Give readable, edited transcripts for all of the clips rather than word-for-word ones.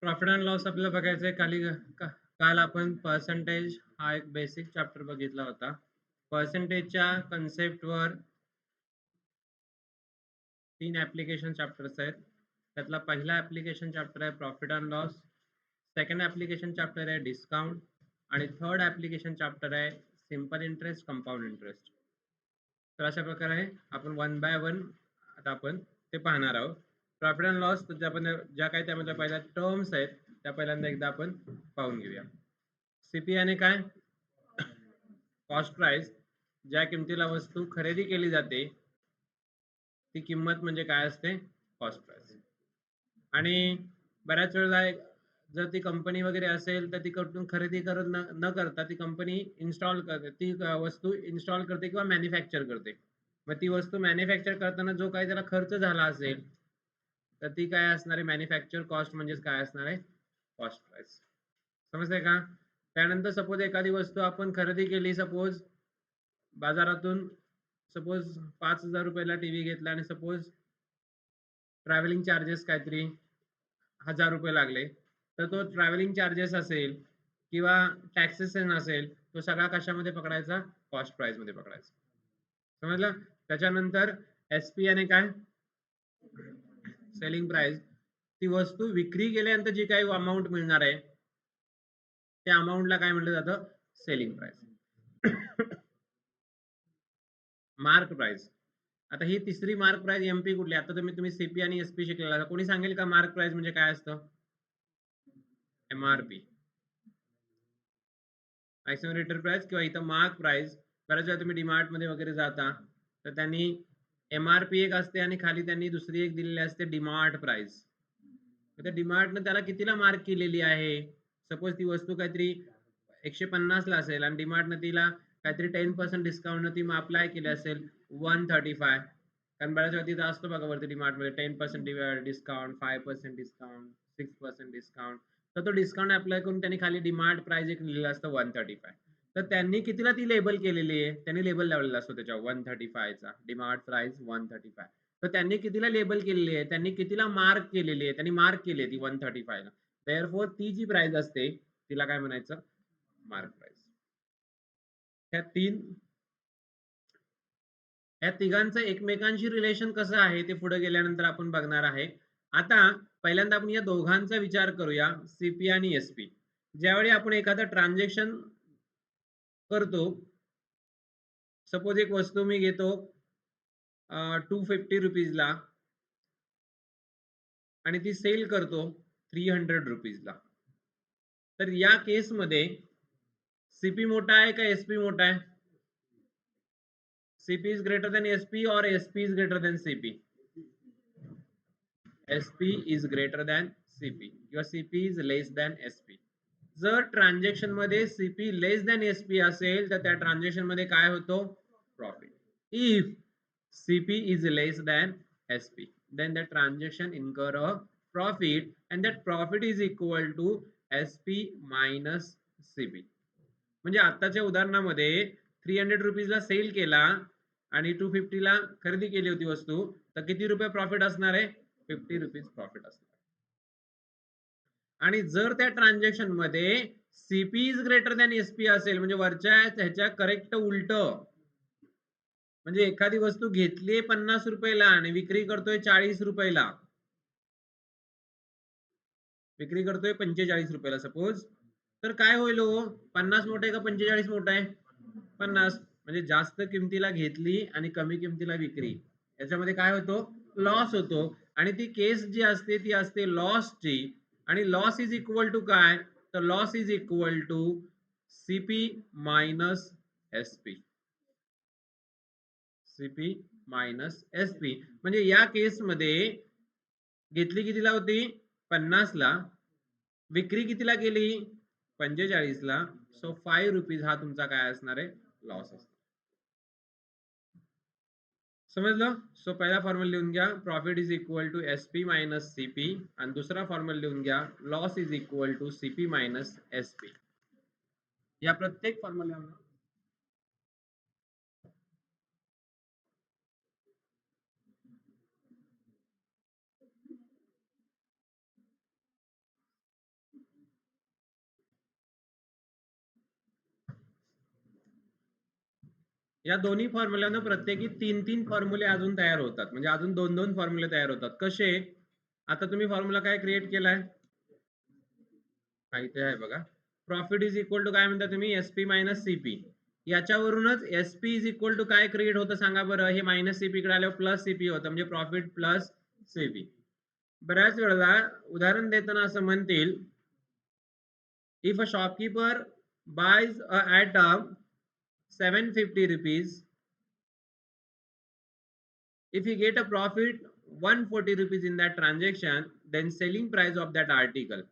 Profit and loss आपल्याला बघायचं आहे. काल आपण पर्सेंटेज हा एक बेसिक चॅप्टर बघितला होता. पर्सेंटेजच्या कन्सेप्टवर 3 ॲप्लिकेशन चॅप्टर्स आहेत. त्यातला पहिला ॲप्लिकेशन चॅप्टर आहे profit and loss, second application chapter आहे डिस्काउंट आणि थर्ड ॲप्लिकेशन चॅप्टर आहे सिंपल इंटरेस्ट, कंपाऊंड इंटरेस्ट. तर अशा प्रकारे आपण वन बाय वन आता आपण ते पाहणार आहोत. प्रॉफिट अँड लॉस ज्या काही त्यामध्ये पहिल्या टर्म्स आहेत त्या पहिल्यांदा एकदा आपण पाहून घेऊया. सीपी याने काय? Cost price. ज्या किमतीला वस्तू खरेदी केली जाते ती किंमत म्हणजे काय असते? Cost price. आणि बऱ्याच वेळेला जर ती कंपनी वगैरे असेल तर ती कडून खरेदी करत न करता ती कंपनी इन्स्टॉल करते, ती वस्तू इन्स्टॉल करते किंवा मॅन्युफॅक्चर करते. मग ती वस्तू मॅन्युफॅक्चर करताना जो काही त्याला खर्च झाला असेल तर ती काय असणार आहे? मॅन्युफॅक्चर कॉस्ट म्हणजेच काय असणार आहे? Cost price. समजतंय का? त्यानंतर सपोज एखादी वस्तू आपण खरेदी केली, सपोज बाजारातून, सपोज 5,000 रुपयाला टीव्ही घेतला आणि सपोज ट्रॅव्हलिंग चार्जेस काहीतरी 1,000 रुपये लागले, तर तो ट्रॅव्हलिंग चार्जेस असेल किंवा टॅक्सेस असेल तो सगळा कशामध्ये पकडायचा? कॉस्ट प्राइस मध्ये पकडायचा. समजलं? त्याच्यानंतर एसपी याने काय? Selling price. ती वस्तू विक्री केल्यानंतर जी काही अमाऊंट मिळणार आहे त्या अमाऊंटला काय म्हटलं जातं? Selling price. Mark price. आता ही तिसरी मार्क प्राइस एमपी कुठली? आता तुम्ही सीपी आणि एसपी शिकलेला. कोणी सांगेल का मार्क प्राइस म्हणजे काय असतं? एमआरपी, मॅक्सिमम रेटेड प्राइस, किंवा इथं मार्क प्राइस. बऱ्याच वेळा तुम्ही डीमार्ट मध्ये वगैरे जाता तर त्यांनी एमआरपी एक असते आणि खाली त्यांनी दुसरी एक दिलेली असते डीमार्ट प्राइस. त्या डीमार्टनं त्याला कितीला मार्क केलेली आहे? सपोज ती वस्तू काहीतरी 150 ला असेल आणि डीमार्टनं तिला काहीतरी 10% डिस्काउंट ती अप्लाय केली असेल 135. कारण बऱ्याच वेळा तिथं असतो बघा वरती डीमार्टमध्ये 10% डिस्काउंट, 5% डिस्काउंट, 6% डिस्काउंट. तर तो डिस्काउंट अप्लाय करून त्यांनी खाली डीमार्ट प्राइस एक लिहिलेलं असतं 135. तर त्यांनी कितीला ती लेबल केलेली आहे? त्यांनी लेबल लावलेला असतो त्याच्यावर 135 चा, डीमार्ट प्राइस 135. तर त्यांनी कितीला लेबल केलेली आहे? त्यांनी कितीला मार्क केलेली आहे? त्यांनी मार्क केली आहे ती 135 ला. देअरफॉर ती जी प्राइस असते तिला काय म्हणायचं? Mark price. या तिघांचं एकमेकांशी रिलेशन कसं आहे ते पुढे गेल्यानंतर आपण बघणार आहे. आता पहिल्यांदा आपण या दोघांचा विचार करूया, सीपी आणि एसपी. ज्यावेळी आपण एखादं ट्रान्झॅक्शन करतो, सपोज एक वस्तू मी घेतो 250 रुपीजला आणि ती सेल करतो 300 रुपीजला. तर या केसमध्ये सीपी मोठा आहे का एसपी मोठा आहे? CP is greater than SP और SP is greater than CP? SP is greater than CP किंवा CP is less than SP. जर ट्रान्झॅक्शन मध्ये सीपी लेस देन एसपी असेल तर त्या ट्रान्झॅक्शन मध्ये काय होतो? Profit. If CP is less than SP, then the transaction incur a profit and that profit is equal to SP minus CP. म्हणजे आताच्या उदाहरणामध्ये 300 रुपीजला सेल केला आणि 250 ला खरेदी केली होती वस्तू, तर किती रुपये प्रॉफिट असणार आहे? 50 रुपीज प्रॉफिट असणार. आणि जर त्या ट्रान्झॅक्शन मध्ये CP is greater than SP असेल, म्हणजे वरच्या ह्याच्या करेक्ट उलट, म्हणजे एखादी वस्तू घेतली 50 रुपयाला आणि विक्री करतोय 40 रुपयाला, विक्री करतोय 45 रुपयाला सपोज, तर काय होईल हो? 50 मोठा आहे का 45 मोठा आहे? 50. म्हणजे जास्त किमतीला घेतली आणि कमी किमतीला विक्री, याच्यामध्ये काय होतो? लॉस होतो. आणि ती केस जी असते ती असते लॉसची. आणि लॉस इज इक्वल टू काय? तर loss is equal to CP minus SP. CP minus SP. म्हणजे या केसमध्ये घेतली कितीला होती? 50 ला. विक्री कितीला केली? 45 ला. सो 5 रुपीज हा तुमचा काय असणार आहे? लॉस असणार. समजलं? सो पहिला फॉर्म्युला लिहून घ्या, profit is equal to SP minus CP. आणि दुसरा फॉर्म्युला लिहून घ्या, loss is equal to CP minus SP. या प्रत्येक फॉर्म्युला या दोन्ही फॉर्म्युल्यानं प्रत्येकी 3 फॉर्म्युले अजून तयार होतात, म्हणजे अजून 2 फॉर्म्युले तयार होतात. कसे? आता तुम्ही फॉर्म्युला काय क्रिएट केलाय? हा इथे आहे बघा. प्रॉफिट इज इक्वल टू काय म्हणता तुम्ही? SP minus CP. याच्यावरूनच एसपी इज इक्वल टू काय क्रिएट होतं सांगा बरं? हे मायनस सीपी कडे आल्यावर प्लस सीपी होतं, म्हणजे प्रॉफिट प्लस सीपी. बऱ्याच वेळेला उदाहरण देताना असं म्हणतील, if a shopkeeper buys a item 750 rupees, if he get a profit 140 rupees in that transaction, then selling price of that article.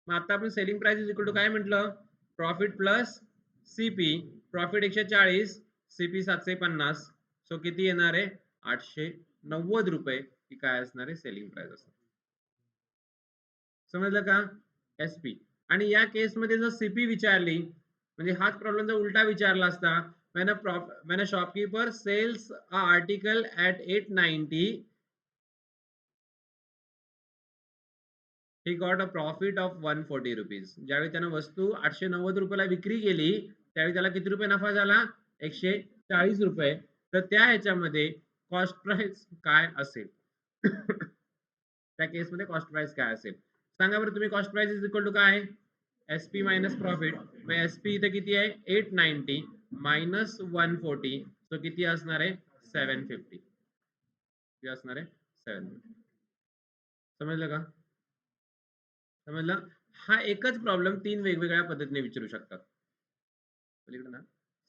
मग आता आपण selling price is equal to काय म्हटलं? Profit plus CP. Profit 140, CP 750, so किती येणार आहे? 890 रुपये ही काय असणार आहे? सेलिंग प्राइस असणार. समजलं का? एसपी. आणि या केसमध्ये जर सीपी विचारली, म्हणजे हाच प्रॉब्लेम जर उलटा विचारला असता, when a shopkeeper sells a article at 890, he got a profit of 140 rupees. ज्यावेळी त्यानं वस्तू 890 रुपयाला विक्री केली, त्यावेळी त्याला किती रुपये नफा झाला? 140 रुपये. तर त्या ह्याच्यामध्ये कॉस्ट प्राइस काय असेल? त्या केसमध्ये कॉस्ट प्राइस काय असेल सांगा बरं तुम्ही? Cost price is equal to काय? SP minus profit. मग एसपी इथे किती आहे? 890 मायनस 140, तो किती असणार आहे? 750. किती असणार आहे? 750. समजलं का? समजलं? हा एकच प्रॉब्लेम 3 वेगवेगळ्या पद्धतीने विचारू शकतात. पलीकडे ना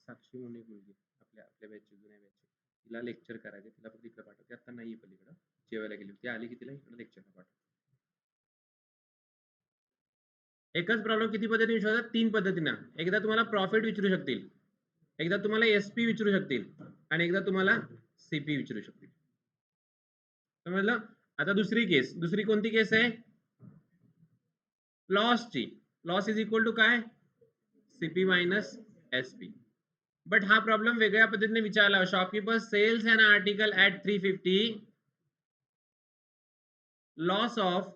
साक्षी म्हणून एक मुलगी आपल्या आपल्या बॅचची, जुन्या बॅचची, तिला लेक्चर करायचे, तिला फक्त इकडे पाठवते. आता नाही पलीकडे जेवायला गेली, ती आली की तिला इकडे लेक्चरला पाठवते. एकच प्रॉब्लेम किती पद्धतीने विचारतात? 3 पद्धतीने. एकदा तुम्हाला प्रॉफिट विचारू शकतील, एकदा तुम्हाला एसपी विचारू शकतील, आणि एकदा तुम्हाला सीपी विचारू शकतील. समजलं? आता दुसरी केस, दुसरी कोणती केस आहे? लॉसची. लॉस इज इक्वल टू काय? CP minus SP. बट हा प्रॉब्लेम वेगळ्या पद्धतीने विचारला. Shopkeeper sells an article at 350, loss of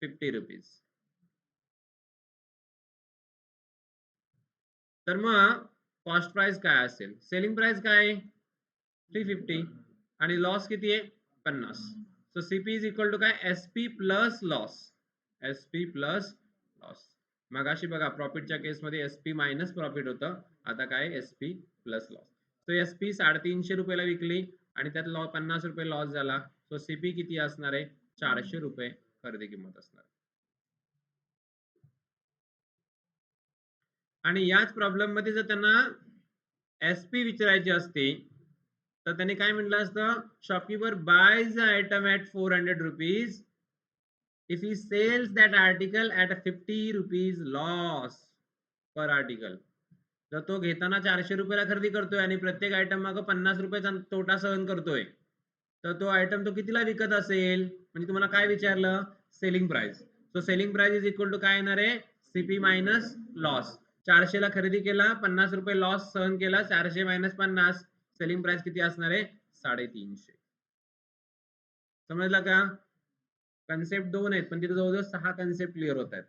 50 rupees. तर मग कॉस्ट प्राइस काय असेल? सेलिंग प्राइस काय? 350 आणि लॉस किती आहे? 50. So CP is equal to काय? SP plus loss. SP plus loss. मगाशी बघा प्रॉफिटच्या केसमध्ये एसपी मायनस प्रॉफिट होतं, आता काय? SP plus loss. So SP 350 रुपयाला विकली आणि त्यात 50 रुपये लॉस झाला, सो सीपी किती असणार आहे? 400 रुपये खरेदी किंमत असणार. आणि याच प्रॉब्लेम मध्ये जर त्यांना एसपी विचारायची असते, तर त्यांनी काय म्हटलं असतं? Shopkeeper boys the item at 400 rupees if he sells that article at a 50 rupees loss per article. जर तो घेताना 400 रुपयाला खरेदी करतोय आणि प्रत्येक आयटम मागे 50 रुपयाचा तोटा सहन करतोय, तर तो आयटम तो कितीला विकत असेल? म्हणजे तुम्हाला काय विचारलं? Selling price. So selling price is equal to काय येणार आहे? CP minus loss. 400 ला खरेदी केला, 50 रुपये लॉस सहन केला, 400 मायनस 50, सेलिंग प्राइस किती असणार आहे? 350. समजला का? कन्सेप्ट 2 आहेत, पण तिथे जवळजवळ 6 कन्सेप्ट क्लिअर होत आहेत.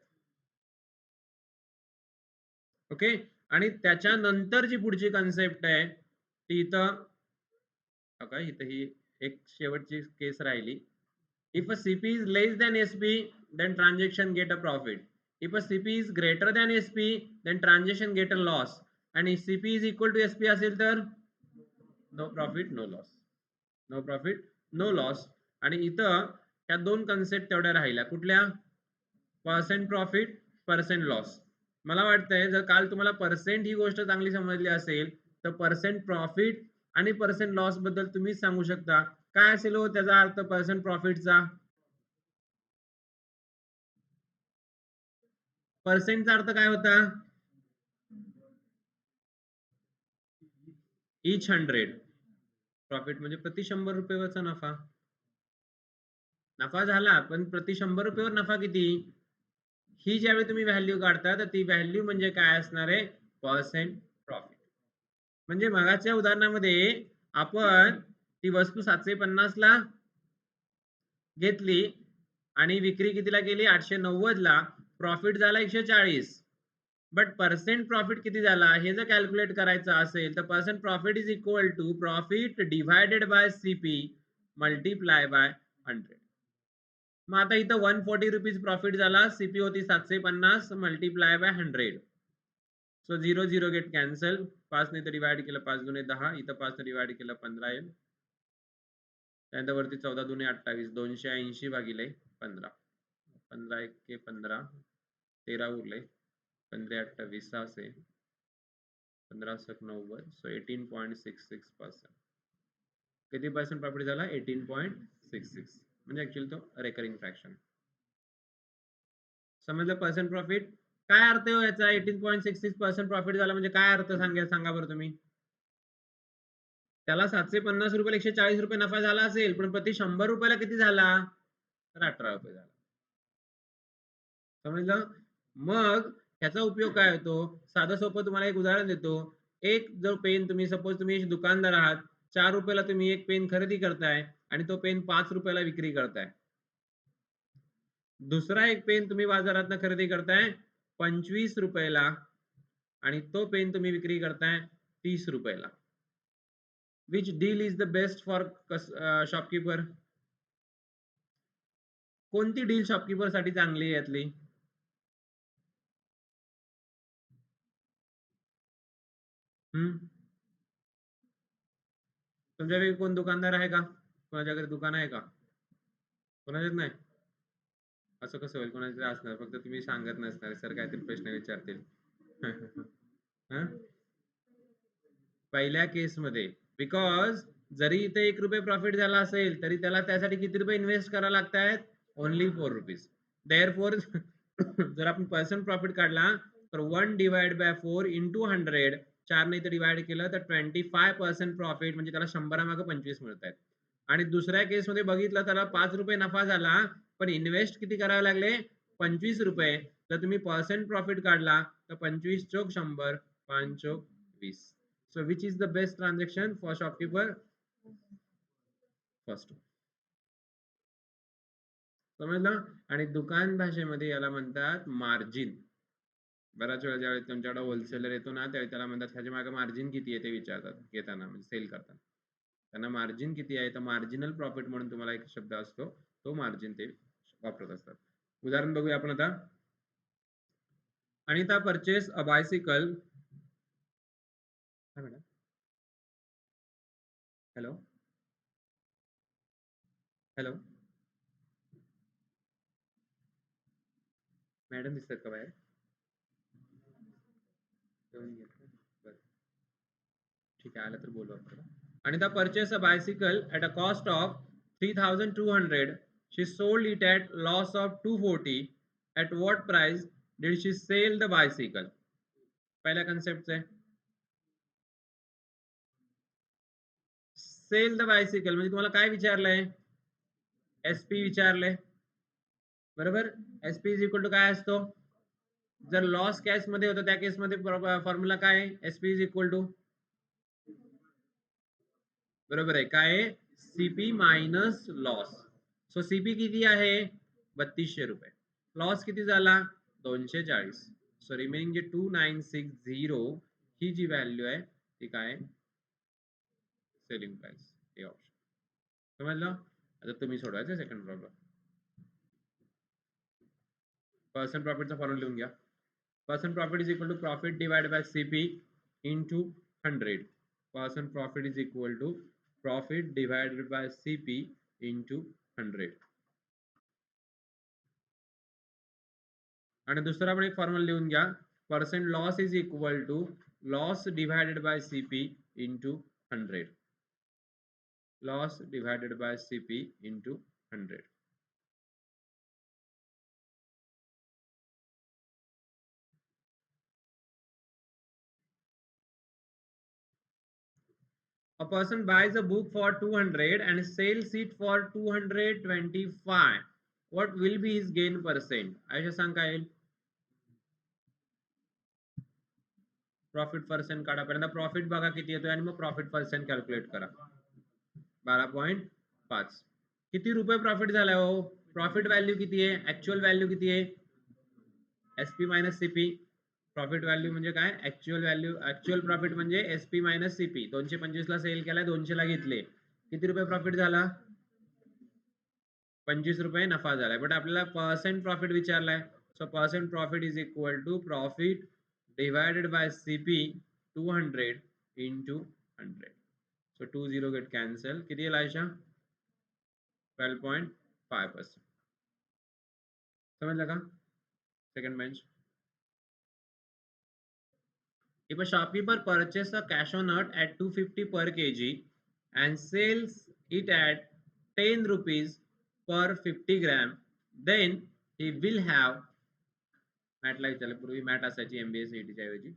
ओके. आणि त्याच्यानंतर जी पुढची कन्सेप्ट आहे ती इथं ही एक शेवटची केस राहिली. If a CP is less than SP, then transaction get a profit. If a CP is greater than SP, then transaction get a loss. आणि CP is equal to SP असेल तर no profit no loss. No profit no loss. आणि इथं त्या 2 concept तेवढ्या राहिल्या. कुठल्या? Percent profit, percent loss. मला वाटतंय जर काल तुम्हाला पर्सेंट ही गोष्ट चांगली समजली असेल, तर पर्सेंट प्रॉफिट आणि पर्सेंट लॉस बद्दल तुम्ही सांगू शकता. काय असेल हो त्याचा अर्थ पर्सेंट प्रॉफिटचा? पर्सेंटचा अर्थ काय होता? इच 100. प्रॉफिट म्हणजे प्रति 100 रुपयावरचा नफा. नफा झाला, पण प्रति 100 रुपयावर नफा किती? ही ज्यावेळी तुम्ही व्हॅल्यू काढता, तर ती व्हॅल्यू म्हणजे काय असणार आहे? Percent profit. म्हणजे मगाच्या उदाहरणामध्ये आपण ती वस्तू 750 ला घेतली आणि विक्री कितीला केली? 890 ला. प्रॉफिट झाला 140. बट पर्सेंट प्रॉफिट किती झाला हे जर कॅल्क्युलेट करायचं असेल तर percent profit is equal to profit divided by CP multiply by 100. मग आता इथं 140 रुपीज प्रॉफिट झाला, सीपी होती 750 multiply by 100. So 0 0 get cancel, 5 ने डिवाइड केलं 5 दुने 10, इथं 5 ने डिवाइड केलं 15 येईल, त्यानंतर वरती 14 दुने 28, 280 भागिले 15, 15 1 15, 13 उरले, 15 28 600, 15 7 90, सो 18.66%. किती पर्सेंट प्रॉफिट झाला? 18.66, म्हणजे ऍक्च्युअली तो रेकरिंग फ्रॅक्शन. समजलं पर्सेंट प्रॉफिट काय अर्थ आहे याचा? 18.66% प्रॉफिट झाला म्हणजे काय अर्थ सांगा बरं तुम्ही. त्याला 750 रुपये 140 रुपये नफा झाला असेल, पण प्रति 100 रुपयाला किती झाला? तर 18 रुपये झाला. समजलं? मग ह्याचा उपयोग काय होतो? साधं सोपं तुम्हाला एक उदाहरण देतो. एक जो पेन तुम्ही सपोज तुम्ही दुकानदार आहात, 4 रुपयाला तुम्ही एक पेन खरेदी करताय आणि तो पेन 5 रुपयाला विक्री करताय. दुसरा एक पेन तुम्ही बाजारात खरेदी करताय 25 रुपयाला आणि तो पेन तुम्ही विक्री करताय 30 रुपयाला. Which deal is the best for shopkeeper? कोणती डील शॉपकीपर साठी चांगली आहे यातली? तुमच्याकडे कोण दुकानदार आहे का? कोणाच्याकडे दुकान आहे का? कोणाच्याच नाही. असं कसं होईल? कोणाचे असणार, फक्त तुम्ही सांगत नसणार, सर काहीतरी प्रश्न विचारतील. पहिल्या केसमध्ये बिकॉज जरी इथे 1 रुपये प्रॉफिट झाला असेल तरी त्याला त्यासाठी किती रुपये इन्व्हेस्ट करावे लागतात? Only 4 rupees. देअरफॉर जर आपण पर्सेंट प्रॉफिट काढला तर 1 डिवाइड बाय 4 इंटू 100, 4 ने डिवाइड केलं तर 25% प्रॉफिट, म्हणजे त्याला 100 मागे 25 मिळत आहेत. आणि दुसऱ्या केस मध्ये बघितलं त्याला 5 रुपये नफा झाला, पण इन्व्हेस्ट किती करावे लागले? 25 रुपये. जर तुम्ही पर्सेंट प्रॉफिट काढला तर 25 चोक 100, 5 चोक 20. So which is the best transaction for shopkeeper? First. समजलं? आणि दुकान भाषेमध्ये याला म्हणतात मार्जिन. बऱ्याच वेळा ज्यावेळी तुमच्याकडे होलसेलर येतो ना त्यावेळी त्याला म्हणतात ह्याच्या मागे मार्जिन किती आहे ते विचारतात घेताना, म्हणजे सेल करताना. त्यांना मार्जिन किती आहे तर मार्जिनल प्रॉफिट म्हणून तुम्हाला एक शब्द असतो, तो मार्जिन ते वापरत असतात. उदाहरण बघूया आपण आता. Anita purchase a bicycle. काय मॅडम? हॅलो हॅलो मॅडम दिसतात का बाहेर? ठीक आहे, आलं तर बोलू आपण. Anita purchased a bicycle at a cost of 3,200. She sold it at loss of 240. At what price did she sell the bicycle? पहिल्या कन्सेप्ट आहे सेल द बायसिकल, म्हणजे तुम्हाला काय विचारलंय? एसपी विचारलंय, बरोबर. एसपी इज इक्वल टू काय असतो? जर loss cash मध्ये होतं त्या केस मध्ये फॉर्म्युला काय आहे? एसपी इज इक्वल टू, बरोबर आहे, काय आहे? CP minus loss. So CP किती आहे? 3200 रुपये. लॉस किती झाला? 240. सो रिमेनिंग जे 2960 ही जी व्हॅल्यू आहे ती काय? Selling price. हे ऑप्शन. समजलं? आता तुम्ही सोडवायचं सेकंड प्रॉब्लेम. पर्सेंट प्रॉफिटचा फॉर्म्युला लिहून घ्या. Percent profit is equal to profit divide by CP into 100. Percent profit is equal to profit divided by CP into 100. आणि दुसरा पण एक फॉर्म्युला लिहून घ्या. Percent loss is equal to loss divided by CP into 100. Loss divided by CP into 100. A person buys a book for 200 and sells it for 225. What will be his gain percent? अशा सांग काय येईल? Profit percent काढा. पहिल्यांदा profit बघा किती येतोय आणि मग प्रॉफिट पर्सेंट कॅल्क्युलेट करा. 12.5. किती रुपये प्रॉफिट झालाय हो? प्रॉफिट व्हॅल्यू किती आहे? ऍक्च्युअल व्हॅल्यू किती आहे? SP minus CP profit value म्हणजे काय, ऍक्च्युअल व्हॅल्यू, ऍक्च्युअल प्रॉफिट म्हणजे एसपी मायनस सीपी. 225 ला सेल केलाय, 200 ला घेतले, किती रुपये प्रॉफिट झाला, 25 रुपये नफा झालाय. बट आपल्याला पर्सेंट प्रॉफिट विचारलाय. So percent profit is equal to profit divided by CP 200 into 100. So 20 get cancel. किती येईल आयशा, 12.5%. समजलं का. Second bench. If a shopkeeper purchases a cashew nut at 250 per kg and sells it at 10 rupees per 50 gram, then he will have, मॅटला विचारलं, पूर्वी mat असायची MBA सीईटीच्या ऐवजी.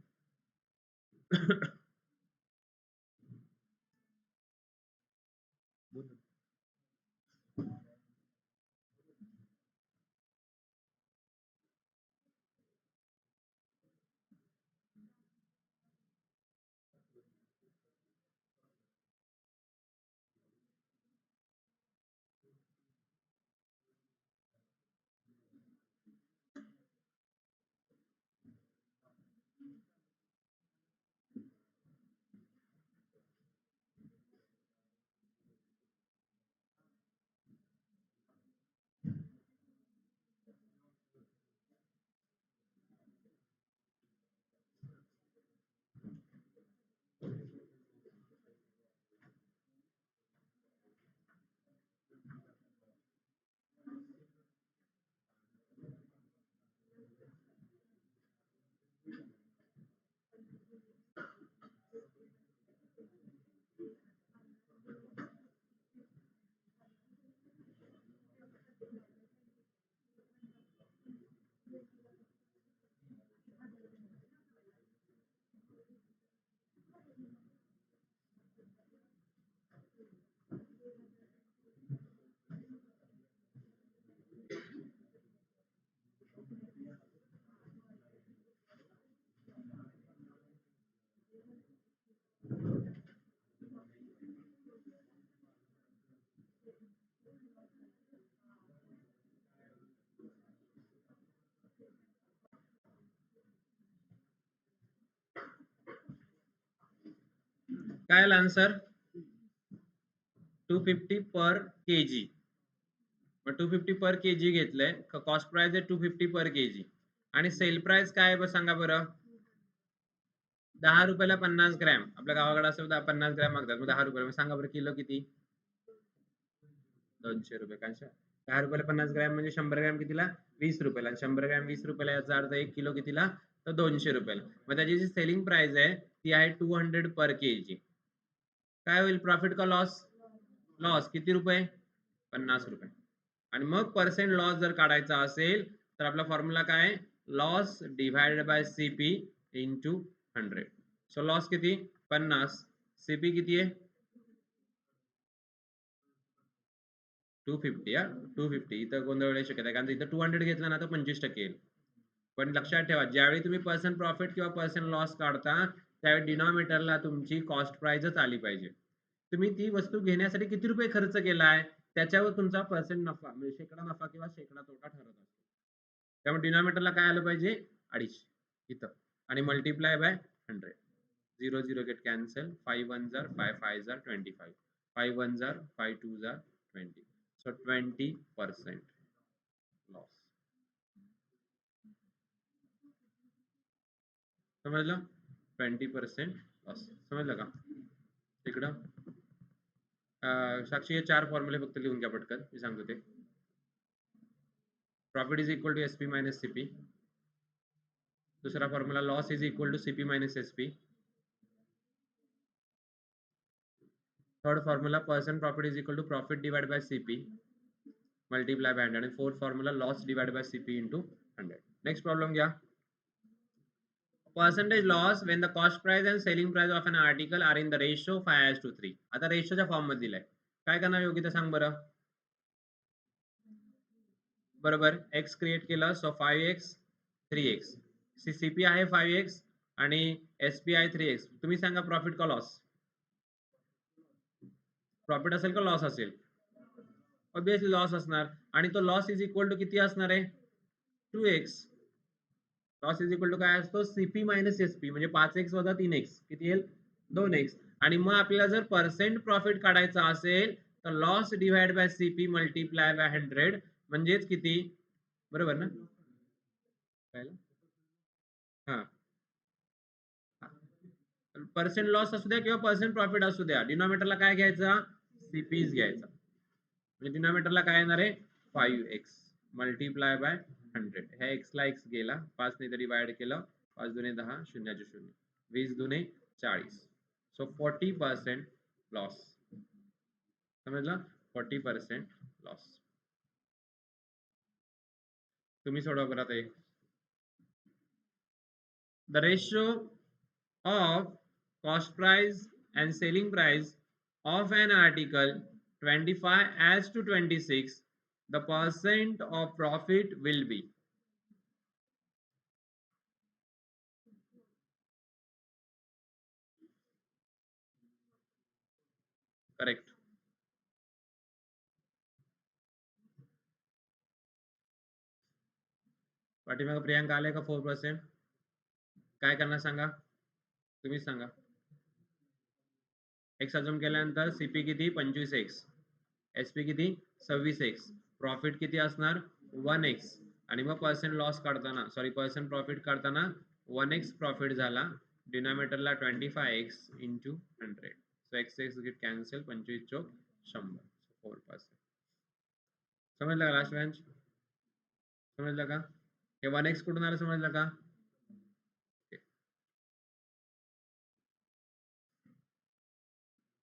काय आला आन्सर, 250 पर केजी. मग 250 पर केजी घेतलंय, कॉस्ट प्राइस आहे 250 पर केजी, आणि सेल प्राइस काय आहे सांगा बरं. 10 रुपयाला 50 ग्रॅम, आपल्या गावाकडे असं 50 ग्रॅम मागतात, मग 10 रुपये सांगा बरं किलो किती, 200 रुपये. काय 10 रुपयाला 50 ग्रॅम म्हणजे 100 ग्रॅम कितीला, 20 रुपयाला. 100 ग्रॅम 20 रुपयाला, याचा अर्थ 1 किलो कितीला, तर 200 रुपयाला. मग त्याची जी सेलिंग प्राइस आहे ती आहे 200 पर केजी. काय होईल, प्रॉफिट का लॉस, लॉस किती रुपये, 50 रुपये. आणि मग पर्सेंट लॉस जर काढायचा असेल तर आपला फॉर्म्युला काय, loss divided by CP into 100. So loss किती, 50, सीपी किती आहे, 250. 250 इथं गोंधळ होण्याची शक्यता आहे, कारण इथं 200 घेतला ना तर 25% येईल. पण लक्षात ठेवा, ज्यावेळी तुम्ही पर्सेंट प्रॉफिट किंवा पर्सेंट लॉस काढता त्यावेळी डिनॉमिनेटरला तुमची कॉस्ट प्राइसच आली पाहिजे. तुम्ही ती वस्तू घेण्यासाठी किती रुपये खर्च केलाय त्याच्यावर तुमचा पर्सेंट नफा म्हणजे शेकडा नफा किंवा शेकडा तोटा ठरत असतो. त्यामुळे डिनॉमिनेटरला काय आलं पाहिजे, 250 इथं, आणि multiply by 100. 0 get cancel, 5 1 jar 5 5 jar 25, 5 1 jar 5 2 jar 20. So 20% loss. समजलं, 20% लॉस. समजलं का. इकडं साक्षी हे 4 फॉर्म्युले फक्त लिहून घ्या पटकन, मी सांगतो ते. Profit is equal to SP minus CP. दूसरा formula loss is equal to CP minus SP. Third formula percent profit is equal to profit divide by CP multiply by 100. आणि fourth formula loss divide by CP into 100. Next problem घ्या. Percentage loss when the cost price and selling price of an article are in the ratio 5:3. आता रेशोच्या form मध्ये दिलाय, काय करणार योगिता सांग बरं. बरोबर, x क्रिएट केलं, सो 5x 3x. सीपी आहे 5x आणि एसपी आहे 3x. तुम्ही सांगा प्रॉफिट का लॉस, प्रॉफिट असेल का लॉस असेल, ऑब्विसली लॉस असणार. आणि तो लॉस इज इक्वल टू किती असणार आहे, 2x. Loss is equal to काय असतो सीपी मायनस एसपी म्हणजे 5x वजा 3x किती येईल 2x आणि मग आपल्याला जर पर्सेंट प्रॉफिट काढायचा असेल तर loss divide by CP multiply by 100 म्हणजेच किती बरोबर ना हा पर्सेंट लॉस असू द्या किंवा पर्सेंट प्रॉफिट असू द्या डिनॉमिनेटरला काय घ्यायचा सीपीज घ्यायचा म्हणजे डिनॉमिनेटरला काय येणार आहे 5x मल्टिप्लाय बाय 100 ह्या x ला x गेला 5 ने डिवाइड केलं 5 दुने 10 शून्याचे शून्य 20 दुने 40 सो 40% लॉस समजलं 40% लॉस तुम्ही सोडवा बरं आता the ratio of cost price and selling price of an article 25 as to 26 the percent of profit will be correct पाठीमागे प्रियांका आले का 4% काय करणार सांगा तुम्ही सांगा एक्स अजून केल्यानंतर सीपी किती 25x एसपी किती 26x प्रॉफिट किती असणार 1x आणि मग पर्सेंट लॉस काढताना सॉरी पर्सेंट प्रॉफिट काढताना 1x प्रॉफिट झाला डिनॉमिनेटरला 25x into 100 so x x get cancel 25 चौक 100 4% समजलं का लास्ट बेंच समजलं का हे 1x कुठून आलं समजलं का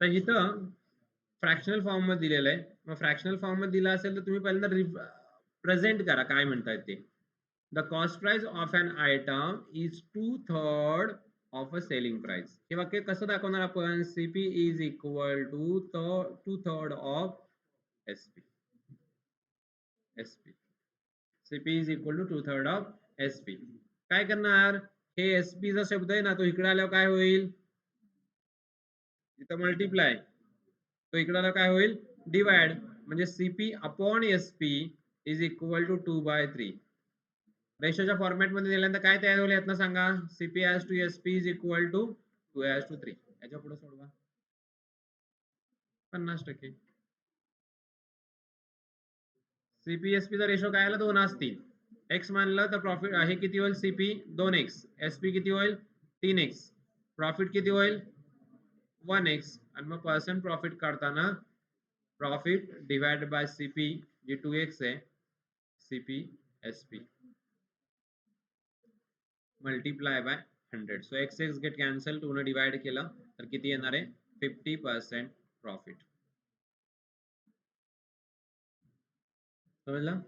तर इथं फ्रॅक्शनल फॉर्म मध्ये दिलेलं आहे मग फ्रॅक्शनल फॉर्म मध्ये दिला असेल तर तुम्ही पहिल्यांदा प्रेझेंट करा काय म्हणताय ते the cost price of an item is 2/3 of a selling price हे वाक्य कसं दाखवणार आपण CP is equal to 2/3 of SP SP CP is equal to 2/3 of SP काय करणार हे एसपी चा शब्द आहे ना तो इकडे आल्यावर काय होईल इथं मल्टिप्लाय तो इकडे काय होईल डिवाइड म्हणजे CP upon SP is equal to 2/3 रेशोच्या फॉर्मॅट मध्ये दिल्यानंतर काय तयार होईल यातनं सांगा CP is to SP is equal to 2:3 याच्या पुढे सोडवा 50% सीपीएसपी चा रेशो काय आला 2 असतील एक्स मानलं तर प्रॉफिट हे किती होईल सीपी 2x एसपी किती होईल 3x प्रॉफिट किती होईल 1x आणि मग पर्सेंट प्रॉफिट काढताना प्रॉफिट डिवाइड बाय सीपी जे 2x आहे CP SP multiply by 100 so x x get cancel 2 ने डिवाइड केलं तर किती येणार आहे 50% प्रॉफिट समजलं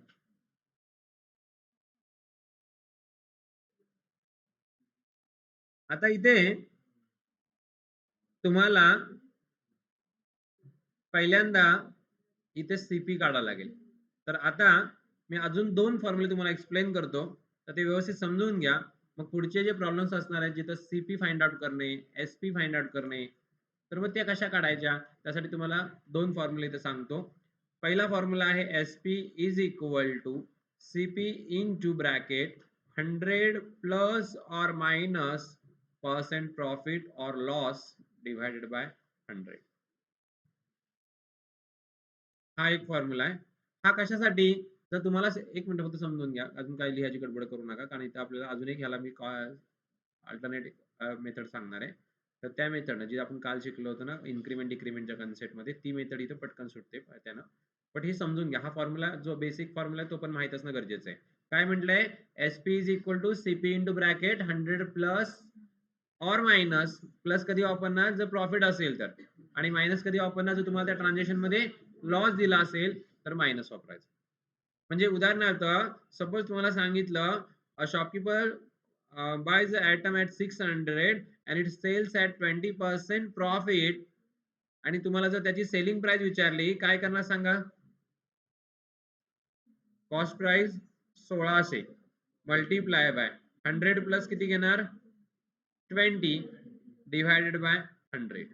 आता इथे तुम्हाला पहिल्यांदा इथे सीपी काढावं लागेल तर आता मी अजून 2 फॉर्म्युले तुम्हाला एक्सप्लेन करतो तर ते व्यवस्थित समजून घ्या मग पुढचे जे प्रॉब्लेम्स असणार आहेत जिथं सीपी फाइंड आउट करणे एसपी फाइंड आउट करणे तर मग त्या कशा काढायच्या त्यासाठी तुम्हाला 2 फॉर्म्युले इथे सांगतो पहिला फॉर्म्युला आहे SP is equal to CP into bracket 100 plus और मायनस परसेंट प्रॉफिट और लॉस डिवाइडेड बाय 100 हा एक फॉर्म्युला आहे हा कशासाठी जर तुम्हाला एक मिनिट फक्त समजून घ्या अजून काही लिहायची गडबड करू नका कारण इथे आपल्याला अजून एक ह्याला मी अल्टरनेटिव्ह मेथड सांगणार आहे तर त्या मेथडनं जे आपण काल शिकलो होतो ना इन्क्रीमेंट डिक्रीमेंटच्या कन्सेप्ट मध्ये ती मेथड इथं पटकन सुटते त्यानं पण हे समजून घ्या हा फॉर्म्युला जो बेसिक फॉर्म्युला आहे तो पण माहित असणं गरजेचं आहे काय म्हटलंय SP is equal to CP into bracket 100 plus और मायनस प्लस कधी वापरणार जर प्रॉफिट असेल तर आणि मायनस कधी वापरणार जर तुम्हाला त्या ट्रान्झॅक्शन मध्ये लॉस दिला असेल तर मायनस वापरायचं म्हणजे उदाहरणार्थ सपोज तुम्हाला सांगितलं shopkeeper buys the item at 600 and it sells at 20% profit आणि तुम्हाला जर त्याची सेलिंग प्राइस विचारली काय करणार सांगा cost price 1600 multiply by 100 plus किती घेणार 20 डिवाइडेड बाय 100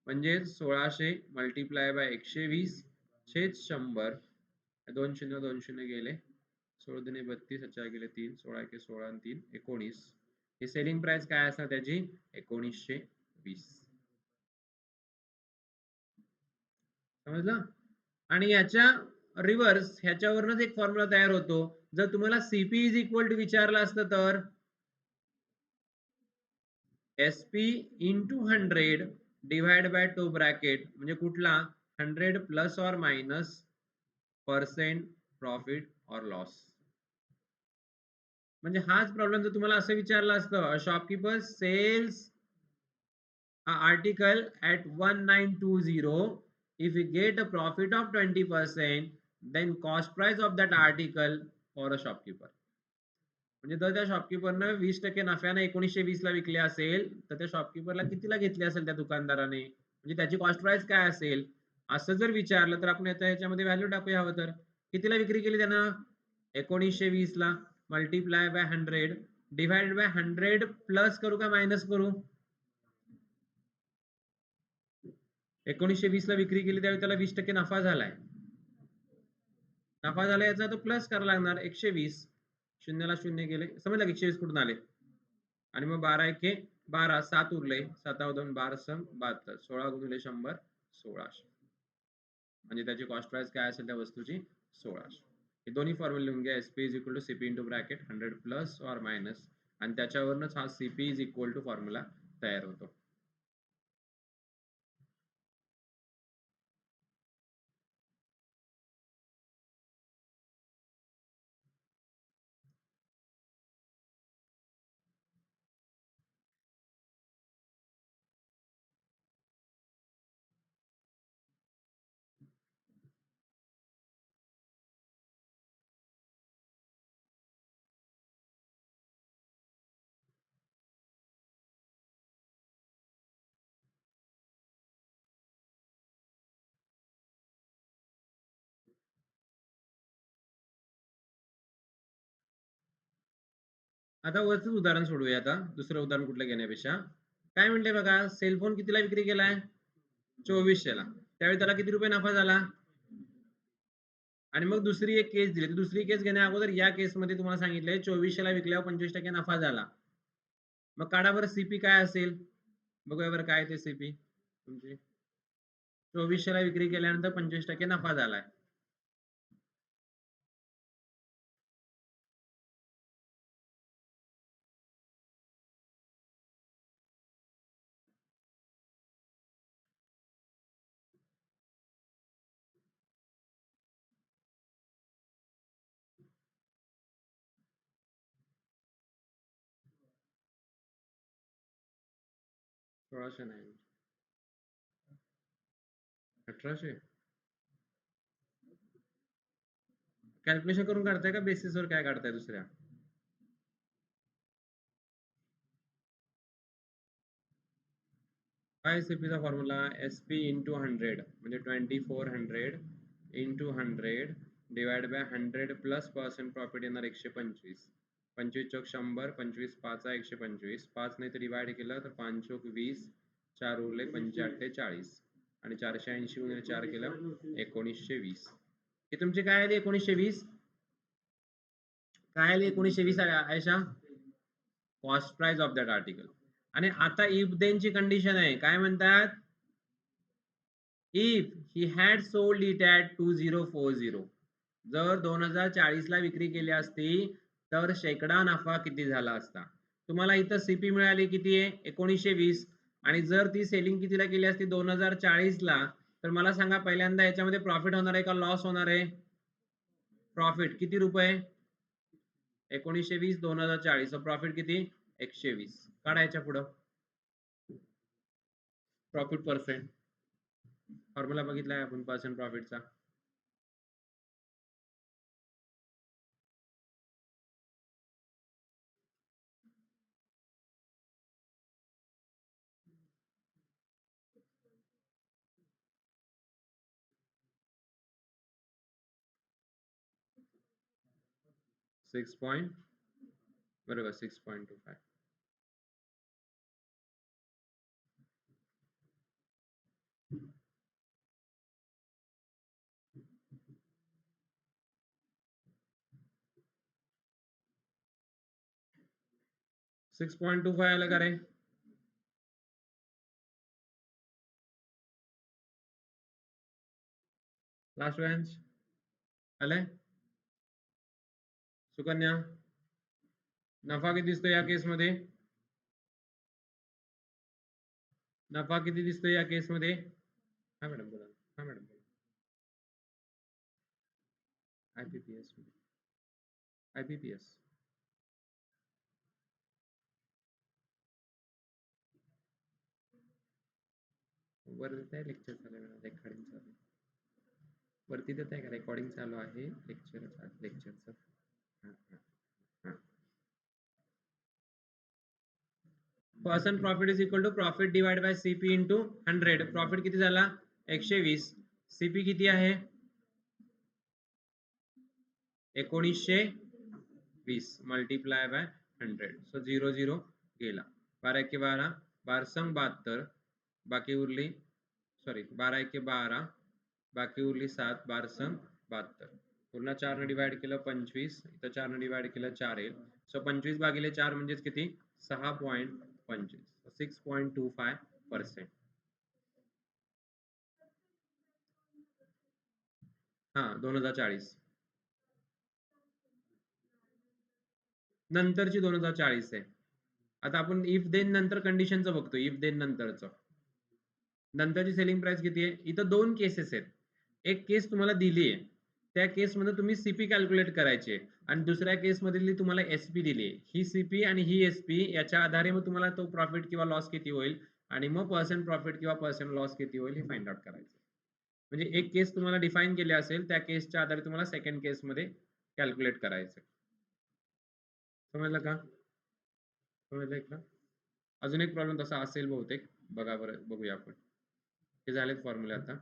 म्हणजे 1600 मल्टिप्लाय बाय 120 छेद 100 2 शून्य 2 शून्य गेले 16 दुने 32, 4 गेले 3, 16 एके 16 आणि 3 19. ही सेलिंग प्राइस काय असणार त्याची 1920. समजलं? आणि याच्या रिव्हर्स ह्याच्यावरूनच एक फॉर्म्युला तयार होतो. जर तुम्हाला सीपी इज इक्वल टू विचारलं असतं तर SP into 100 divide by two bracket म्हणजे कुठला 100 प्लस और मायनस % प्रॉफिट और लॉस. म्हणजे हाच प्रॉब्लेम जर तुम्हाला असं विचारलं असतं shopkeeper sells article at 1920, if you get a profit of 20%, then cost price of that article for a shopkeeper. म्हणजे जर त्या शॉपकीपरनं 20% नफ्याने 1920 ला विकले असेल तर त्या शॉपकीपरला कितीला घेतले असेल त्या दुकानदाराने, म्हणजे त्याची कॉस्ट प्राइस काय असेल असं जर विचारलं तर आपण याच्यामध्ये व्हॅल्यू टाकूया हवं तर. कितीला विक्री केली त्यानं 1920 ला, multiply by 100 divide by 100 plus करू का मायनस करू? 1920 ला विक्री केली त्यावेळी त्याला 20% नफा झालाय. नफा झाला याचा तो प्लस करावा लागणार 120. शून्याला शून्य गेले, समजलं 120 कुठून आले. आणि मग 12 एके 12, 7 उरले, 7 2 12 सम 72, 16 गुणिले 100 1600. म्हणजे त्याची कॉस्ट प्राइस काय असेल त्या वस्तूची 1600. हे दोन्ही फॉर्म्युला लिहून घ्या. SP is equal to CP into bracket 100 plus और मायनस, आणि त्याच्यावरूनच हा CP is equal to formula तयार होतो. आता वरच उदाहरण सोडूया. आता दुसरं उदाहरण कुठलं घेण्यापेक्षा काय म्हणते बघा, सेलफोन कितीला विक्री केलाय 2400 ला, त्यावेळी त्याला किती रुपये नफा झाला. आणि मग दुसरी एक केस दिली, दुसरी केस घेण्या अगोदर या केस मध्ये तुम्हाला सांगितलंय 2400 ला विकल्यावर 25% नफा झाला. मग काढा बरं सीपी काय असेल, बघूया बरं काय ते सीपी तुमची. 2400 ला विक्री केल्यानंतर 25% नफा झालाय. सोळाशे नाही 1800. कॅल्क्युलेशन करून काढताय का बेसिसवर काय काढताय दुसऱ्या? काय सीपीचा फॉर्म्युला एसपी इंटू 100 म्हणजे 2400 into 100 divide by 100 plus % profit येणार 125. 25 चौक 100, 25 5 125, 5 नाही तर डिवाइड केलं तर 5 चौक 20, 4 उरले 5 40, आणि 480 गुणिले 4 केलं 1920. हे तुमचे काय आले 1920? काय आले 1920 Ayesha? Cost price of that article. आणि आता इफ देन ची कंडिशन आहे, काय म्हणतात, if he had sold it at 2040, जर 2040 ला विक्री केली असती तर शेकडा नफा किती झाला असता. तुम्हाला इथं सीपी मिळाली किती आहे 1920, आणि जर ती सेलिंग कितीला केली असती 2040 ला, तर मला सांगा पहिल्यांदा याच्यामध्ये प्रॉफिट होणार आहे का लॉस होणार आहे? प्रॉफिट किती रुपये 1920 2040, प्रॉफिट किती 120. काढायच्या पुढं प्रॉफिट पर्सेंट फॉर्म्युला बघितलाय आपण पर्सेंट प्रॉफिटचा. बरोबर 6.25. 6.25 आलं का रे? लास्ट बेंच आले? सुकन्या नफा किती दिसतो या केस मध्ये? नफा किती दिसतो या केस मध्ये? हा मॅडम बोला. हा मॅडम बोला. आयपीपीएस आयपीपीएस वर देत आहे लेक्चर चालू आहे, रेकॉर्डिंग चालू आहे. वरती देत आहे का रेकॉर्डिंग चालू आहे लेक्चरचं? Percent profit is equal to profit divide by CP into 100. Profit किती झाला? 120. सीपी किती आहे? 1920 मल्टीप्लाय बाय 100. सो 0 0 गेला. 12 1 12, 12 संग 72, बाकी उरली सॉरी 12 1 12, बाकी उरली 7, 12 संग 72. पूर्ण 4 ने डिवाइड केलं 25, इथं 4 ने डिवाइड केलं 4 येईल. सो 25 भागिले 4 म्हणजेच किती? 6.25. 6.25%. हा 2040 नंतरची 2040 आहे. आता आपण इफ देन नंतर कंडिशनचं बघतो. इफ देन नंतरचं नंतरची सेलिंग प्राइस किती आहे? इथं दोन केसेस आहेत. एक केस तुम्हाला दिली आहे, त्या केसमध्ये तुम्ही सीपी कॅल्क्युलेट करायचे आणि दुसऱ्या केसमधली तुम्हाला एसपी दिली आहे. ही सीपी आणि ही एसपी याच्या आधारे मग तुम्हाला तो प्रॉफिट किंवा लॉस किती होईल आणि मग पर्सेंट प्रॉफिट किंवा पर्सेंट लॉस किती होईल हे फाइंड आउट करायचं. म्हणजे एक केस तुम्हाला डिफाईन केले असेल, त्या केसच्या आधारे तुम्हाला सेकंड केसमध्ये कॅल्क्युलेट करायचं. समजलं का? समजलं का? अजून एक प्रॉब्लेम तसा असेल बहुतेक, बघा बरं, बघूया आपण. हे झालेत फॉर्म्युले. आता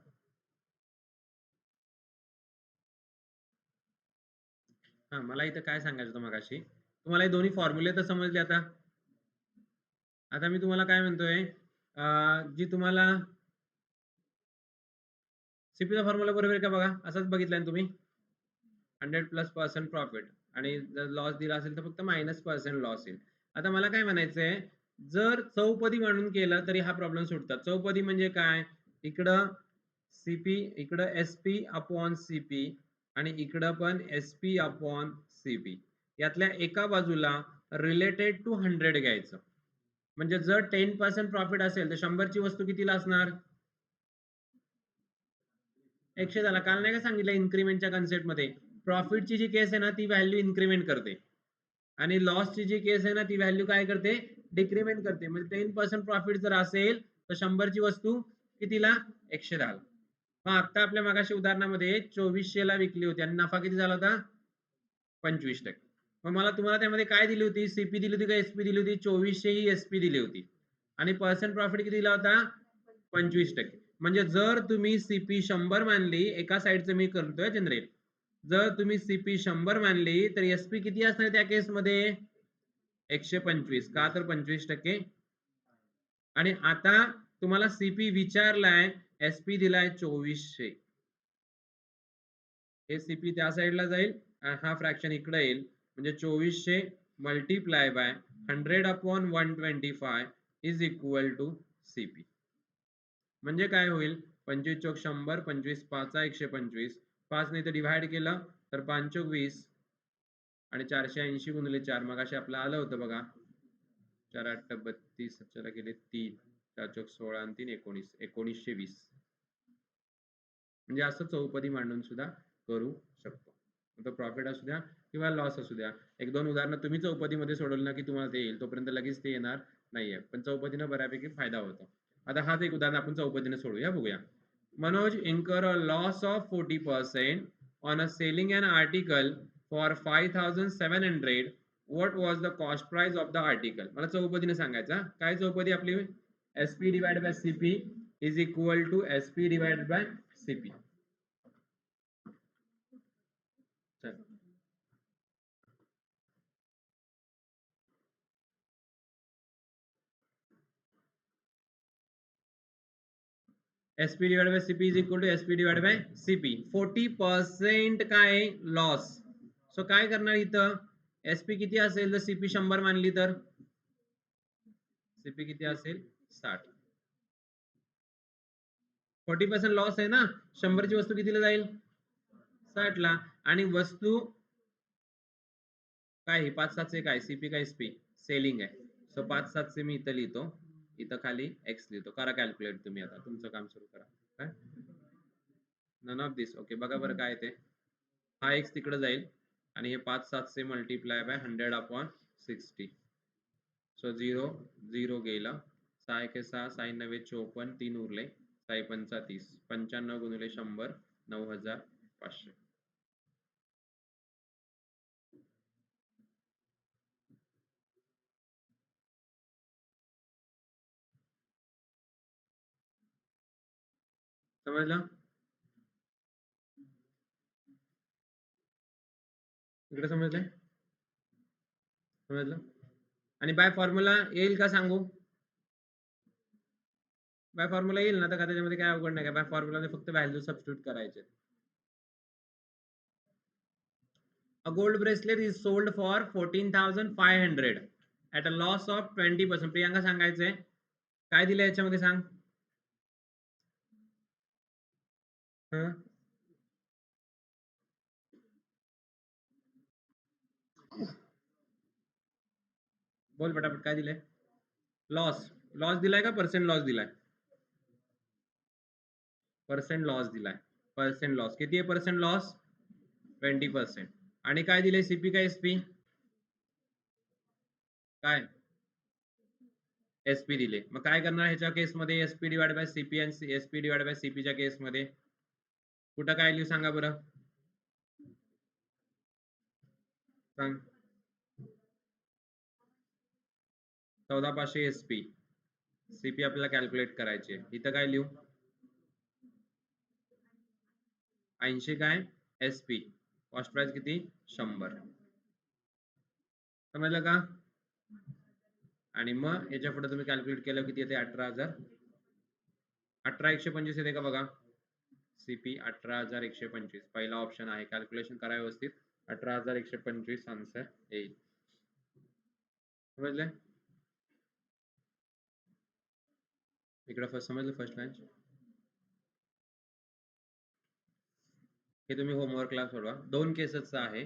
हा मला इथं काय सांगायचं होतं मगाशी, तुम्हाला हे दोन्ही फॉर्म्युले तर समजले. आता मी तुम्हाला काय म्हणतोय, जी तुम्हाला सीपीचा फॉर्म्युला बरोबर आहे का बघा, असंच बघितलंय ना तुम्ही. 100+% प्रॉफिट आणि जर लॉस दिला असेल तर फक्त -% लॉस येईल. आता मला काय म्हणायचंय, जर चौपदी म्हणून केलं तरी हा प्रॉब्लेम सुटतात. चौपदी म्हणजे काय? इकडं सीपी, इकडं एसपी अपॉन सीपी आणि इकडं पण एसपी अपॉन सीपी. यातल्या एका बाजूला रिलेटेड टू 100 घ्यायचं. म्हणजे जर 10% प्रॉफिट असेल तर 100ची वस्तू कितीला असणार? 100 झाला. काल नाही का सांगितलं इन्क्रिमेंटच्या कन्सेप्ट मध्ये, प्रॉफिटची जी केस आहे ना ती व्हॅल्यू इन्क्रिमेंट करते आणि लॉसची जी केस आहे ना ती व्हॅल्यू काय करते? डिक्रिमेंट करते. म्हणजे 10% प्रॉफिट जर असेल तर 100ची वस्तू कितीला? 110. मग आता आपल्या मागाशी उदाहरणामध्ये 2400 ला विकली होती आणि नफा किती झाला होता? 25%. मग मला तुम्हाला त्यामध्ये काय दिली होती? सीपी दिली होती का एसपी दिली होती? 2400 ही एसपी दिली होती आणि पर्सेंट प्रॉफिट किती दिला होता? 25%. म्हणजे जर तुम्ही सीपी 100 मानली, एका साईडचं मी करतोय जनरेट, जर तुम्ही सीपी 100 मानली तर एसपी किती असणार त्या केसमध्ये? 125. का तर 25%. आणि आता तुम्हाला सीपी विचारलाय, एसपी दिलाय 2400. हे सीपी त्या साईडला जाईल, हा फ्रॅक्शन इकडे येईल. म्हणजे 2400 multiply by 100/125 is equal to CP. म्हणजे काय होईल? 25 चौक 100, 25 5 125, 5 ने तर डिवाइड केलं तर 5 चौक 20 आणि 480 गुणिले 4. मग असे आपलं आलं होतं बघा, 4 8 32, 7 गेले 3, 4 चौक 16 आणि 3 19, 1920. म्हणजे असं चौपदी मांडून सुद्धा करू शकतो. तो प्रॉफिट असू द्या किंवा लॉस असू द्या. एक दोन उदाहरणं तुम्ही चौपदीमध्ये सोडवलं ना की तुम्हाला ते येईल, तोपर्यंत लगेच ते येणार नाहीये, पण चौपदीनं बऱ्यापैकी फायदा होतो. आता हाच एक उदाहरण आपण चौपदीने सोडूया, बघूया. Manoj incur a loss of 40% on a selling an article for 5700. What was the cost price of the article? मला चौपदीने सांगायचं. काय चौपदी आपली? SP divided by CP is equal to SP divided by CP. SP divided by CP is equal to SP divided by CP. 40% काय? Loss. So काय करणार इथं? SP किती असेल जर CP 100 मानली तर? सीपी किती असेल 60. 40% लॉस आहे ना, 100ची वस्तू कितीला जाईल 60ला. आणि वस्तू काय 5-7 काय सीपी काय एसपी सेलिंग आहे. सो 5-7 मी इथं लिहितो, इथं खाली एक्स लिहितो. करा कॅल्क्युलेट तुम्ही, आता तुमचं काम सुरू करा. काय नन ऑफ दिस. ओके बघा बरं काय ते, हा एक्स तिकडे जाईल आणि हे 5-7 मल्टिप्लाय बाय 100/60. सो 0 0 गेला. 6 6 6 9 54 3 उरले. 6 5 30. 95 गुणिले 100 9500. समजलं इकडे समजलंय? समजलं? आणि बाय फॉर्म्युला येईल का सांगू? बाय फॉर्म्युला येईल ना, तर का त्याच्यामध्ये काय अवघड नाही का? बाय फॉर्म्युला फक्त व्हॅल्यू सबस्टिट्यूट करायचे. A gold bracelet is sold for 14,500 at a loss of 20%. Priyanka सांगायचंय काय दिलं याच्यामध्ये सांग. बोल पटापट काय दिलंय. लॉस लॉस दिलाय का पर्सेंट लॉस दिलाय? पर्सेंट लॉस दिलाय. पर्सेंट लॉस किती आहे? Percent loss 20%. आणि काय दिले सीपी काय एसपी? काय एसपी दिले. मग काय करणार ह्याच्या केसमध्ये? एसपी डिवाइड बाय सीपी आणि एसपी डिवाइड बाय सीपीच्या केसमध्ये कुठं काय लिहू सांगा बरं, सांग. 14,500 एसपी, सीपी आपल्याला कॅल्क्युलेट करायचे. इथं काय लिहू? 80 काय एसपी, कॉस्ट प्राइस किती 100. समजलं का? आणि मग याच्या पुढे तुम्ही कॅल्क्युलेट केलं किती येते? 18,000. 18,125 येते का बघा. सीपी 18,125 पहिला ऑप्शन आहे. कॅल्क्युलेशन करा व्यवस्थित. 18,125 आन्सर येईल. समजले? इकडे फर्स्ट समजलं फर्स्ट बेंच. हे तुम्ही होमवर्कला सोडवा. 2 केसेसचा आहे.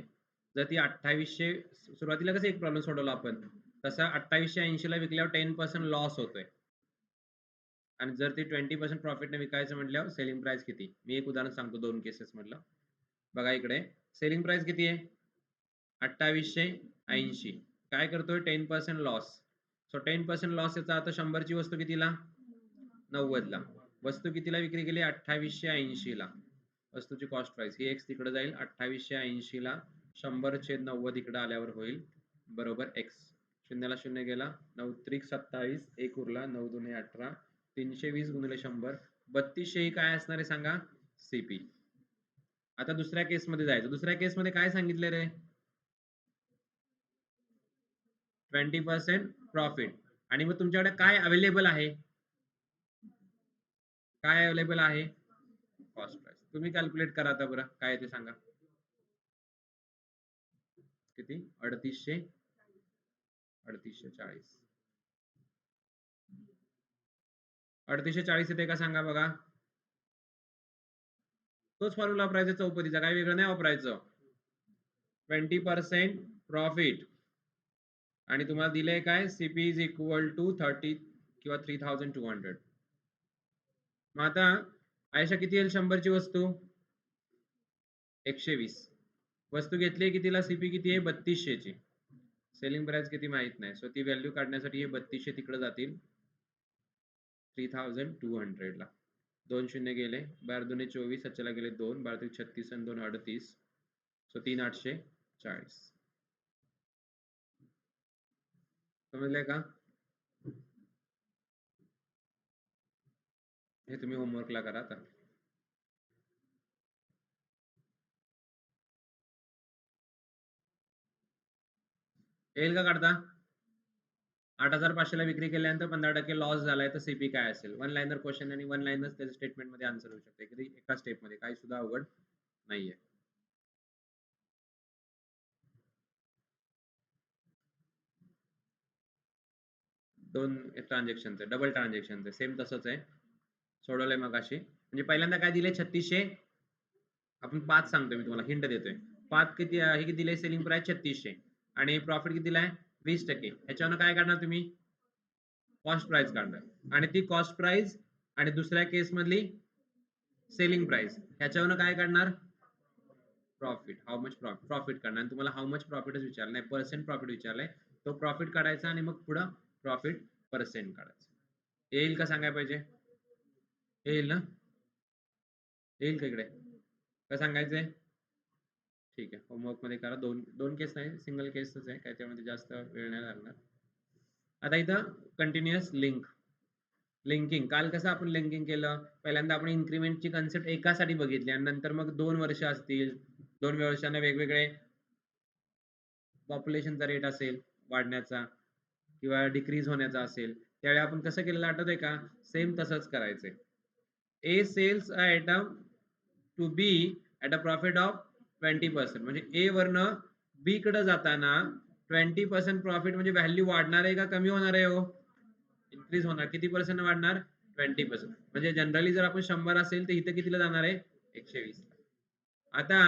जर ती 2800 सुरुवातीला कसं एक प्रॉब्लेम सोडवला आपण, तसा 2880 ला विकल्यावर 10% लॉस होतोय. आणि जर ती 20% प्रॉफिटने विकायचं म्हटल्यावर सेलिंग प्राइस किती? मी एक उदाहरण सांगतो 2 केसेस मधलं. बघा इकडे सेलिंग प्राइस किती आहे? 2880. काय करतोय? 10% लॉस. सो 10% लॉस याचा आता 100ची वस्तू कितीला? 90ला. वस्तू कितीला विक्री केली? 2880 ला. वस्तूची कॉस्ट प्राइस ही एक्स तिकडे जाईल. 2880 ला 100/90 इकडे आल्यावर होईल बरोबर एक्स. शून्याला शून्य गेला. 9 त्रिक 27. 1 उरला. 9 दुने 18. 320 गुणिले 100 3200 ही काय असणार आहे सांगा? सीपी. आता दुसऱ्या केसमध्ये जायचं. दुसऱ्या केसमध्ये काय सांगितले रे? 20% प्रॉफिट. आणि मग तुमच्याकडे काय अवेलेबल आहे? काय अवेलेबल आहे? Cost price. तुम्ही कॅल्क्युलेट करा आता बरं काय ते सांगा. किती? 3800 3840. 3840 येते का सांगा बघा. तोच फॉर्म्युला वापरायचा चौपदीचा, काही वेगळं नाही वापरायचं. 20% प्रॉफिट आणि तुम्हाला दिले काय? सीपी इज इक्वल टू 30 किंवा 3200. मग आता आयशा किती येईल 100ची वस्तू? 120. वस्तू घेतली कितीला? सीपी किती आहे? 3200 ची. सेलिंग प्राइस किती माहित नाही. सो ती व्हॅल्यू काढण्यासाठी हे 3200 तिकडे जातील 3200 ला. 2 शून्य गेले. 12 दुने 24. सच्चेला गेले 2. 12 36 आणि 2 38. सो 3840. समजले का? हे तुम्ही होमवर्कला करा आता. येईल का काढता? 8,500 ला विक्री केल्यानंतर 15% लॉस झालाय तर सीपी काय असेल? 1 लाइनर क्वेश्चन आणि 1 लाइनच त्याच्या स्टेटमेंट मध्ये आन्सर होऊ शकते. एका स्टेप मध्ये काही सुद्धा अवघड नाहीये. दोन ट्रान्झॅक्शनचं डबल ट्रान्झॅक्शनचं सेम तसंच आहे. सोडवलंय मग अशी म्हणजे पहिल्यांदा काय दिले 3600 आपण 5 सांगतोय मी तुम्हाला हिंट देतोय 5 किती हे किती दिले सेलिंग प्राइस 3600 आणि प्रॉफिट किती दिलाय 20%. ह्याच्यावर काय काढणार तुम्ही कॉस्ट प्राइस काढणार आणि ती कॉस्ट प्राइस आणि दुसऱ्या केस मधली सेलिंग प्राइस ह्याच्यावर काय काढणार प्रॉफिट हाऊ मच प्रॉफिट काढणार आणि तुम्हाला हाऊ मच प्रॉफिटच विचारलंय पर्सेंट प्रॉफिट विचारलंय तो प्रॉफिट काढायचा आणि मग पुढं प्रॉफिट पर्सेंट काढायचं. येईल का सांगायला पाहिजे येईल ना येईल का इकडे काय सांगायचंय ठीक आहे होमवर्क मध्ये करा दोन केस नाही सिंगल केसच आहे काय त्यामध्ये जास्त वेळ नाही लागणार. आता इथं कंटिन्युअस लिंकिंग काल कसं आपण लिंकिंग केलं पहिल्यांदा आपण इन्क्रीमेंटची कन्सेप्ट एकासाठी बघितली आणि नंतर मग 2 वर्ष असतील 2 वर्षांना वेगवेगळे पॉप्युलेशनचा रेट असेल वाढण्याचा किंवा डिक्रीज होण्याचा असेल त्यावेळी आपण कसं केलेलं आठवतंय का सेम तसंच करायचंय. A sells a item to B at a profit of 20% म्हणजे ए वरनं बी कडे जाताना 20% प्रॉफिट म्हणजे व्हॅल्यू वाढणार आहे का कमी होणार आहे हो इन्क्रीज होणार किती पर्सेंट वाढणार 20% म्हणजे जनरली जर आपण 100 असेल तर इथे कितीला जाणार आहे 120. आता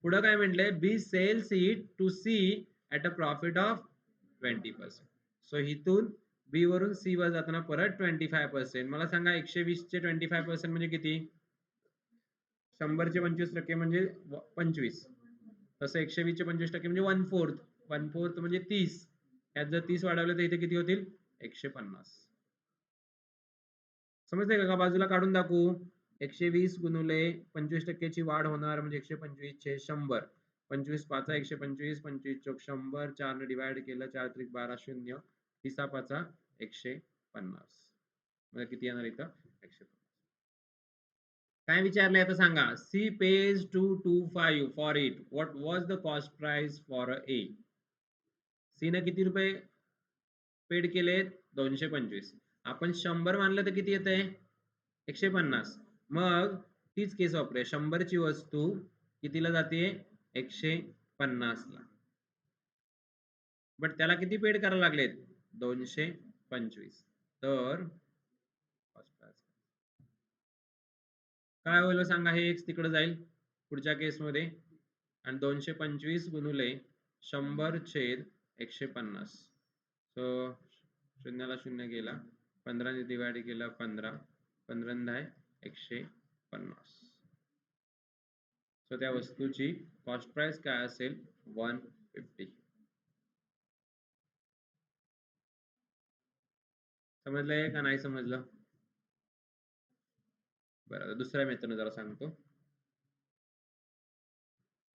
पुढं काय म्हटलंय B sells it to C at a profit of 20%. So इथून बी वरून सी वर जाताना परत 25%. मला सांगा 120 चे 25% म्हणजे किती 100 चे 25% म्हणजे 25 तसं 120 चे 25% म्हणजे 1/4 म्हणजे 30 यात जर 30 वाढवले तर इथे किती होतील 150. समजतंय का बाजूला काढून दाखवू 120 गुणुले 25% ची वाढ होणार म्हणजे 125 चे 100 25 5 125 25 चौक 100 4 ने डिवाइड केलं 4 त्रिक 12 0 30 5 150 म्हणजे किती येणार इथं 150. काय विचारलंय आता सांगा C pays 225 for it what was the cost price for A C ने किती रुपये पेड केले 225 आपण 100 मानलं तर किती येते 150 मग तीच केस वापरूया 100 ची वस्तू कितीला जाते 150 ला बट त्याला किती पेड करायला लागलेत 225 तर काय होईल सांगा हे x तिकडे जाईल पुढच्या केस मध्ये आणि 225 गुणुले 100 छेद 150 सो शून्याला शून्य गेला 15 ने डिवाइड केला 15 15 150 सो त्या वस्तूची कॉस्ट प्राइस काय असेल 150. समजलंय का नाही समजलं बरं दुसऱ्या मेथडने जरा सांगतो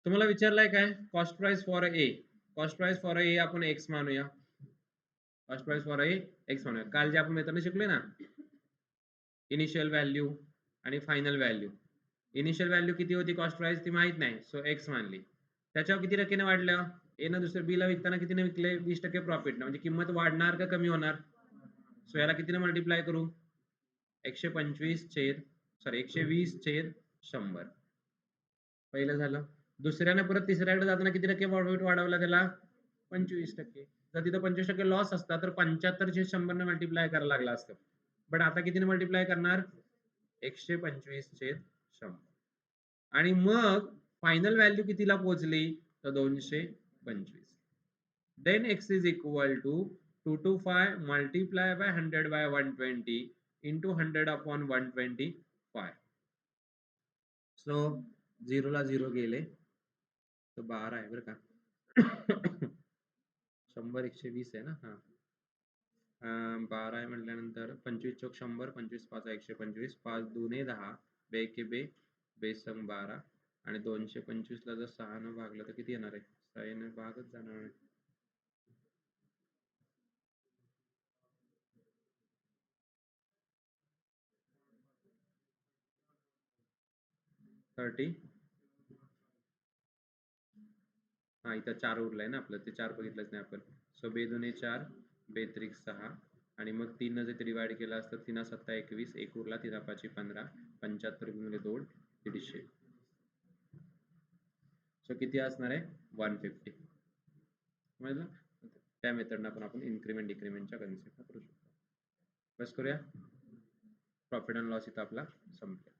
तुम्हाला विचारलाय काय कॉस्ट प्राइस फॉर ए आपण एक्स मानूया cost price for A x मानूया काल जे आपण मेथडने शिकलोय ना इनिशियल व्हॅल्यू आणि फायनल व्हॅल्यू इनिशियल व्हॅल्यू किती होती कॉस्ट प्राइस ती माहित नाही सो एक्स मानली त्याच्यावर किती टक्केने वाढलं ए ना दुसऱ्या बी ला विकताना कितीने विकले 20% प्रॉफिट म्हणजे किंमत वाढणार का कमी होणार सो याला कितीने मल्टिप्लाय करू 125 छेद 120 छेद 100 पहिलं झालं दुसऱ्याने परत तिसऱ्याकडे जाताना किती टक्के प्रॉफिट वाढवला त्याला 25% जर तिथं 25% लॉस असता तर 75 छेद 100 ने मल्टिप्लाय करायला लागला असतं बट आता कितीने मल्टिप्लाय करणार 125 छेद 100 आणि मग फायनल व्हॅल्यू कितीला पोहोचली तर 225 then x is equal to 225 multiply by 100 by 120 into 100 upon 125 so 0 ला 0 गेले तर 12 आहे बरं का 100 120 आहे ना हा 12 आहे म्हटल्यानंतर 25 चौक 100 25 5 125 5 दुने 10 बे के बे बेसंग 12 आणि 225 ला जर 6 ने भागलं तर किती येणार आहे 6 ने भागच जाणार आहे 30 हा इथं 4 उरलाय ना आपलं ते 4 बघितलंच नाही आपण सो बे दुने 4 बे त्रिक 6 आणि मग 3 ने जर डिवाइड केलं असतं 3 7 21 1 उरला 3 5 15 75 गुणिले 2 150 सो किती असणार आहे 150 समजलं त्या मेथडनं आपण इन्क्रीमेंट डिक्रीमेंटच्या कन्सेप्ट करू शकतो बस करूया. प्रॉफिट अँड लॉस इथं आपला संपला.